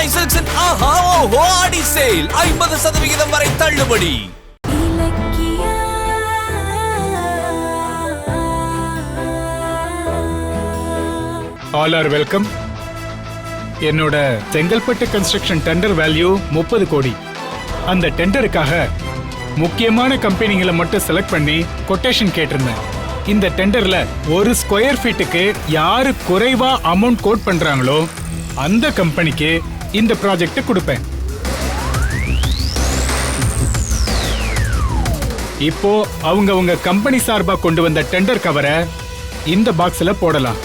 சென்னை சில்க்ஸின் ஆஹா ஓஹோ ஆடி சேல் 50% வரை தள்ளுபடி. All are welcome. என்னோட செங்கல்பட்டு கன்ஸ்ட்ரக்ஷன் டெண்டர் வேல்யூ 30 கோடி. அந்த டெண்டருக்காக முக்கியமான கம்பெனிகளை மட்டும் செலக்ட் பண்ணி கொட்டேஷன் கேட்டிருந்தேன். இந்த டெண்டர்ல ஒரு ஸ்கொயர் ஃபீட்டுக்கு யாரு குறைவா அமௌண்ட் கோட் பண்றாங்களோ அந்த கம்பெனிக்கு இந்த ப்ராஜெக்ட் கொடுப்பேன். இப்போ அவங்க கம்பெனி சார்பா கொண்டு வந்த டெண்டர் கவரை இந்த பாக்ஸ்ல போடலாம்.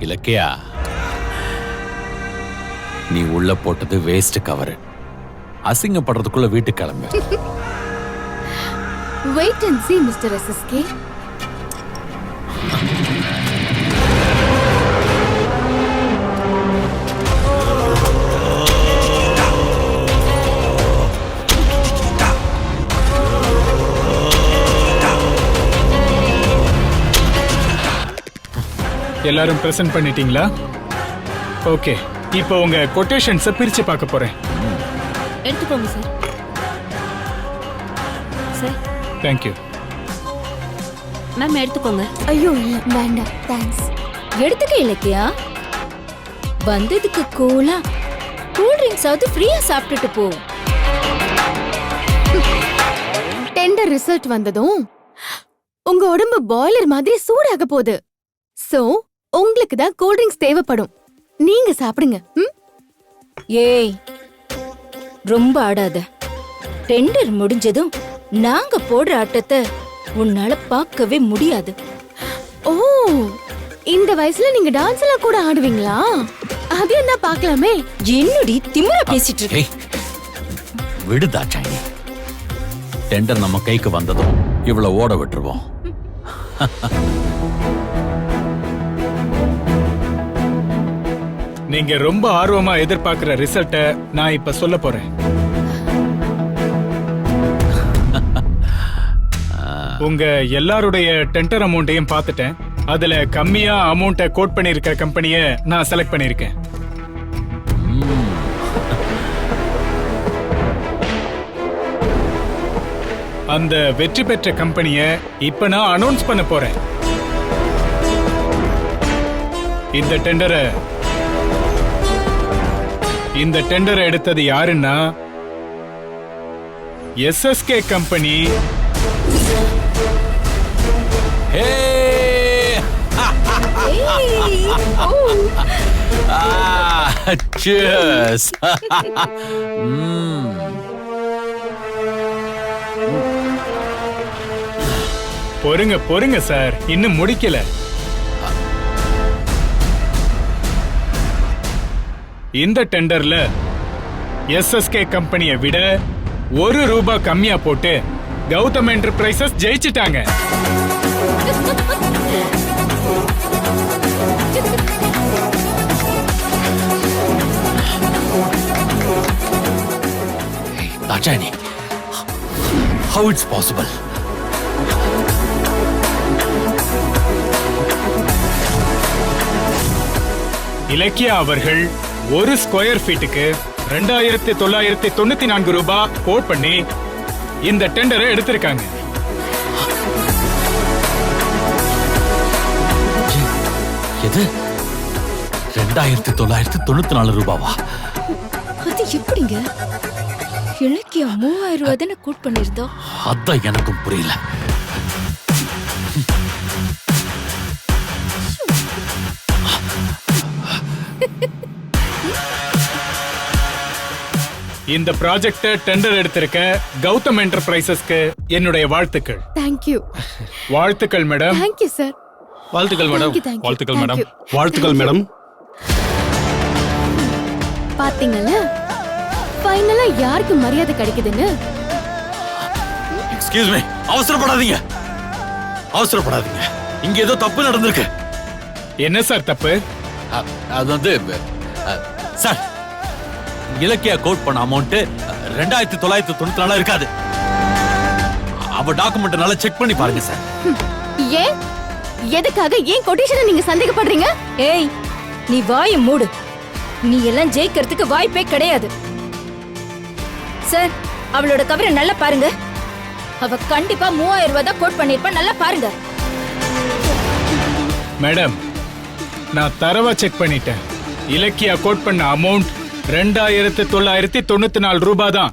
இலக்கியா, நீ உள்ள போட்டது வேஸ்ட் கவர். அசிங்கப்படுறதுக்குள்ள வீட்டுக்கு கிளம்பு. Wait and see, Mr. SSK. எல்லாரும் பிரசன்ட் பண்ணிட்டீங்களா? ஓகே, இப்போ உங்க கொட்டேஷன்ஸை பிரிச்சு பார்க்க போறேன். எடுத்துக்கோங்க சார். சார். தேங்க்யூ. மேம் எடுத்துக்கோங்க. ஐயோ இல்ல வேண்டாம், தேங்க்ஸ். எடுத்துக்க இலக்கியா. வந்ததுக்கு கூலா கூல் ட்ரிங்க்ஸ் ஆவது ஃப்ரீயா சாப்பிட்டுட்டு போ. டெண்டர் ரிசல்ட் வந்ததும் உங்க உடம்பு பாய்லர் மாதிரி சூடாக போகுது. சோ உங்களுக்கு தான் கூல் ட்ரிங்க்ஸ் தேவைப்படும். நீங்க சாப்பிடுங்க. ஏய், ரொம்ப ஆடாத. டெண்டர் முடிஞ்சதும் நாங்க போடுற ஆட்டத்தை உன்னால பார்க்கவே முடியாது. ஓ, இந்த வயசுல நீங்க டான்ஸ் எல்லாம் கூட ஆடுவீங்களா? அது என்ன பார்க்கலாமே. என்னடி திமிரா பேசிட்டு இருக்க? விடுதா சாயி. டெண்டர் நம்ம கைக்கு வந்ததும் இவ்வளவு ஓட விட்டுருவோம். நீங்க ரொம்ப ஆர்வமா எதிர்பார்க்கிற ரிசல்ட்டை நான் இப்ப சொல்ல போறேன். உங்க எல்லாருடைய டெண்டர் அமௌண்ட்டையும் பார்த்துட்டேன். அதுல கம்மியா அமௌண்ட்டை கோட் பண்ணிருக்க கம்பெனியை நான் செலக்ட் பண்ணிருக்கேன். அந்த வெற்றி பெற்ற கம்பெனியை இப்ப நான் அனௌன்ஸ் பண்ண போறேன். இந்த டெண்டரை எடுத்தது யாருன்னா SSK கம்பெனி. Cheers. பொறுங்க சார், இன்னும் முடிக்கல. இந்த டெண்டர்ல SSK கம்பெனியை விட ₹1 கம்மியா போட்டு கௌதம் என்டர்பிரைசஸ் ஜெயிச்சிட்டாங்க. Dachani, how it's possible? Ilakkiya அவர்கள் ஒரு ஸ்கொயர் ஃபீட்டுக்கு ₹2994 கோட் பண்ணி இந்த டெண்டரை எடுத்திருக்காங்க. எது? ₹2994? அது எப்படிங்க? இலக்கியா 3000 ரூபாய் தானே கோட் பண்ணிருந்தோம். அதான் எனக்கும் புரியல. இந்த ப்ராஜெக்ட் டெண்டர் எடுத்திருக்க கௌதம் என்டர்பிரைசஸ்க்கு என்னுடைய வாழ்த்துக்கள். தேங்க்யூ. வாழ்த்துக்கள் மேடம். Thank you sir. வாழ்த்துக்கள் மேடம். வாழ்த்துக்கள் மேடம். வாழ்த்துக்கள் மேடம். பாத்தீங்கல்ல, ஃபைனலா யாருக்கு மரியாதை கிடைக்குதுன்னு? எக்ஸ்கியூஸ் மீ, அவசரப்படாதீங்க, அவசரப்படாதீங்க. இங்க ஏதோ தப்பு நடந்திருக்கு. என்ன சார் தப்பு? அது வந்து சார், இலக்கியா கோட் பண்ண அமௌண்ட் 2994 இருக்காது. அவ டாக்குமெண்ட் நல்லா செக் பண்ணி பாருங்க சார். ஏன் எதுக்காக ஏன் கொட்டேஷனை நீங்க சந்தேகப்படுறீங்க? ஏய், நீ வாயை மூடு. நீ எல்லாம் ஜெயிக்கிறதுக்கு வாய்ப்பே கிடையாது. சார், அவளோட கவரை நல்லா பாருங்க. அவ கண்டிப்பா 3000 ரூபாய் தான் கோட் பண்ணிருப்பா. நல்லா பாருங்க. மேடம், நான் தரவா செக் பண்ணிட்டேன். இலக்கியா கோட் பண்ண அமௌண்ட் 2994 ரூபாய் தான்.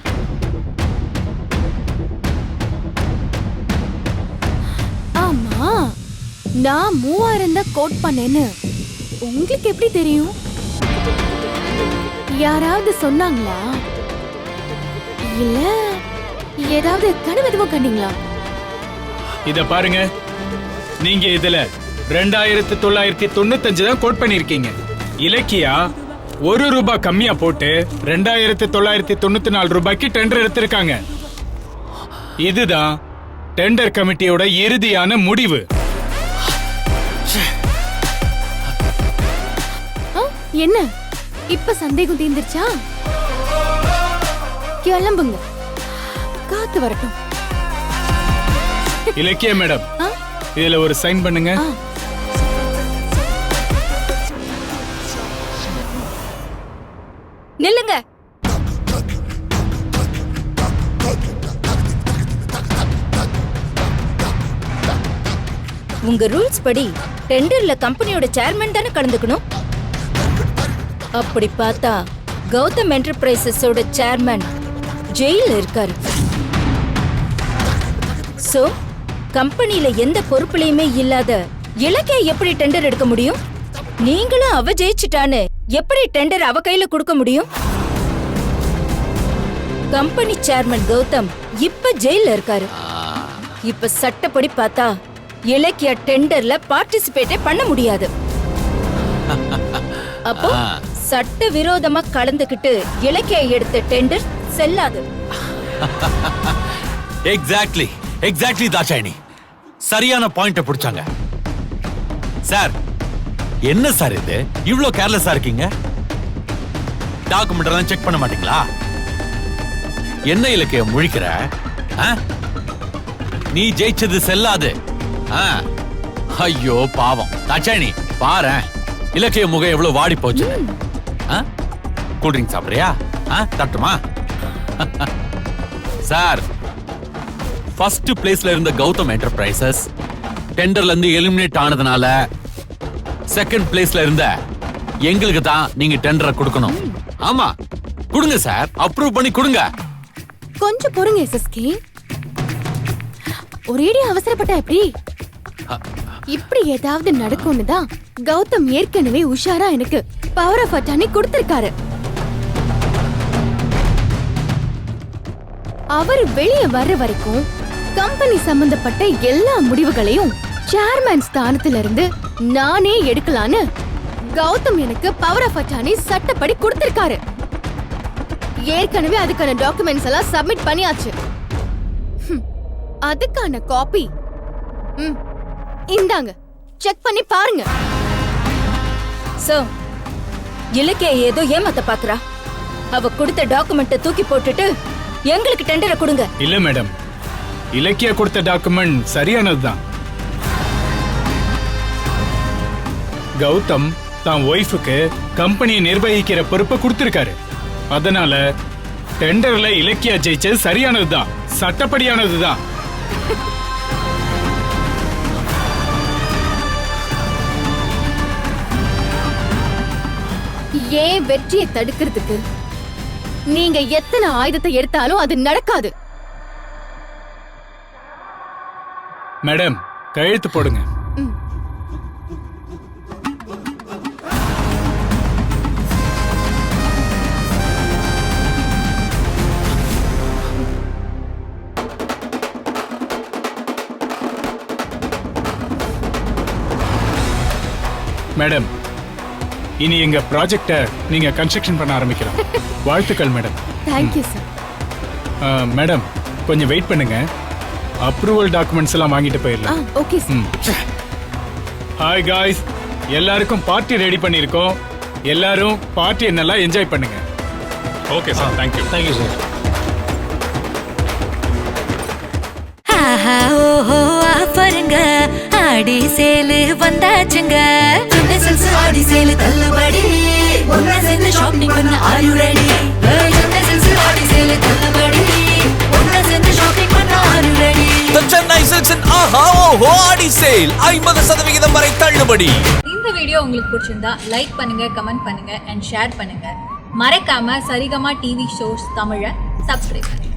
ஆமா, நான் 3000 தான் கோட் பண்ணேன்னு உங்களுக்கு எப்படி தெரியும்? யாராவது சொன்னாங்களா? இல்ல ஏதாவது கனவு எதுவும் கண்டீங்களா? இத பாருங்க, நீங்க இதுல 2995 தான் கோட் பண்ணிருக்கீங்க. இலக்கியா 1 ரூபாய் கம்மியா போட்டு 2994 ரூபாய்க்கு டெண்டர் எடுத்திருக்காங்க. இதுதான் டெண்டர் கமிட்டியோட இறுதியான முடிவு. என்ன இப்ப சந்தேகம் தீர்ந்துருச்சா? கிளம்புங்க, காத்து வரட்டும். இலக்கியா மேடம், ஆ? இதுல ஒரு சைன் பண்ணுங்க. ஆ. நில்லுங்க. உங்க ரூல்ஸ் படி டெண்டர்ல கம்பெனியோட சேர்மன் தானே கலந்துக்கணும். அப்படி பார்த்தா கௌதம் என்டர்பிரைசஸோட சேர்மன் ஜெயில இருக்காரு. சோ கம்பெனில எந்த பொறுப்புலையுமே இல்லாத இலக்கியா எப்படி டெண்டர் எடுக்க முடியும்? நீங்களும் அவ ஜெயிச்சிட்டான்னு எப்படி டெண்டர் அவ கையில கொடுக்க முடியும்? கம்பெனி சேர்மன் கௌதம் இப்ப ஜெயில இருக்காரு. இப்ப சட்டப்படி பார்த்தா இலக்கியா டெண்டர்ல பார்ட்டிசிபேட்டே பண்ண முடியாது. அப்போ சட்ட விரோதமா கலந்துக்கிட்டு இலக்கியா எடுத்த டெண்டர் செல்லாது. எக்ஸாக்ட்லி தாட்சாயினி, சரியான பாயிண்ட பிடிச்சாங்க. சார், என்ன சார் இது இவ்ளோ கேர்லெஸ்ஸா இருக்கீங்க? டாக்குமெண்ட் எல்லாம் செக் பண்ண மாட்டீங்களா? என்ன இலக்கிய முழிக்கிற? நீ ஜெயிச்சது செல்லாது. ஐயோ பாவம் தாட்சாயினி, பாரேன் இலக்கிய முகம் எவ்வளவு வாடி போச்சு. கூல்ட்ரிங்க் சாப்பிடுறியா? தட்டுமா? சார், ஃபர்ஸ்ட் பிளேஸ்ல இருந்த கௌதம் என்டர்பிரைசஸ் டெண்டர்ல இருந்து எலிமினேட் ஆனதுனால செகண்ட் பிளேஸ்ல இருந்த எங்களுக்கு தான் நீங்க டெண்டரை கொடுக்கணும். ஆமா, கொடுங்க சார், அப்ரூவ் பண்ணி கொடுங்க. கொஞ்சம் பொறுங்க எஸ்எஸ்கே. ஒரேடி அவசரப்பட்டா எப்படி? இப்படி ஏதாவது நடக்கும்னு தான் கௌதம் ஏற்கனவே உஷாரா எனக்கு பவர் ஆஃப் அட்டார்னி கொடுத்திருக்காரு. அவர் வெளியே வர்ற வரைக்கும் கம்பெனி சம்பந்தப்பட்ட எல்லா முடிவுகளையும் சேர்மேன் ஸ்தானத்துல இருந்து நானே எடுக்கலான்னு கௌதம் எனக்கு பவர் ஆஃப் அட்டார்னி சட்டப்படி கொடுத்திருக்காரு. ஏற்கனவே அதுக்கான டாக்குமெண்ட்ஸ் எல்லாம் சப்மிட் பண்ணியாச்சு. அதுக்கான காப்பி இந்தாங்க, செக் பண்ணி பாருங்க. சோ இலக்கியா ஏதோ ஏமாத்த பாக்குறா. அவ கொடுத்த டாக்குமெண்ட்டை தூக்கி போட்டுட்டு எங்களுக்கு டெண்டரை கொடுங்க. இல்ல மேடம், இலக்கியா கொடுத்த டாக்குமெண்ட் சரியானதுதான். கௌதம் தான் ஒய்ஃபுக்கு கம்பெனியை நிர்வகிக்கிற பொறுப்பை கொடுத்திருக்காரு. அதனால டெண்டர்ல இலக்கியா ஜெயிச்சது சரியானதுதான், சட்டப்படியானதுதான். ஏன் வெற்றியை தடுக்கிறதுக்கு நீங்க எத்தனை ஆயுதத்தை எடுத்தாலும் அது நடக்காது. மேடம், கையெழுத்து போடுங்க. மேடம், இனி எங்க ப்ராஜெக்ட நீங்க கன்ஸ்ட்ரக்ஷன் பண்ண ஆரம்பிக்கலாம். வாழ்த்துக்கள் மேடம். Thank you sir. மேடம், கொஞ்சம் வெயிட் பண்ணுங்க. அப்ரூவல் டாக்குமெண்ட்ஸ் எல்லாம் வாங்கிட்டு ஆ போயிடலாம். Okay sir. ஹாய் காய்ஸ், எல்லாருக்கும் பார்ட்டி ரெடி பண்ணியிருக்கோம். எல்லாரும் பார்ட்டியை நல்லா என்ஜாய் பண்ணுங்க. Okay sir, thank you. Thank you sir. ஆஹா ஓஹோ ஆஃபருங்க, ஆடி சேலு வந்தாச்சுங்க. சென்னை சில்க்ஸ் ஆடி சேலு தள்ளுபடி, ஒன்னா சேர்ந்து ஷாப்பிங் பண்ண are you ready? Chennai silks ஆடி சேலு தள்ளுபடி, ஒன்னா சேர்ந்து ஷாப்பிங் பண்ண ஆர் யூ ரெடி? சென்னை சில்க்ஸின் ஆஹா ஓஹோ ஆடி சேல் 50% வரை தள்ளுபடி. இந்த வீடியோ உங்களுக்கு பிடிச்சிருந்தா லைக் பண்ணுங்க, கமெண்ட் பண்ணுங்க அண்ட் ஷேர் பண்ணுங்க. மறக்காம சரிகமா டிவி ஷோஸ் தமிழை சப்ஸ்கிரைப் பண்ணுங்க.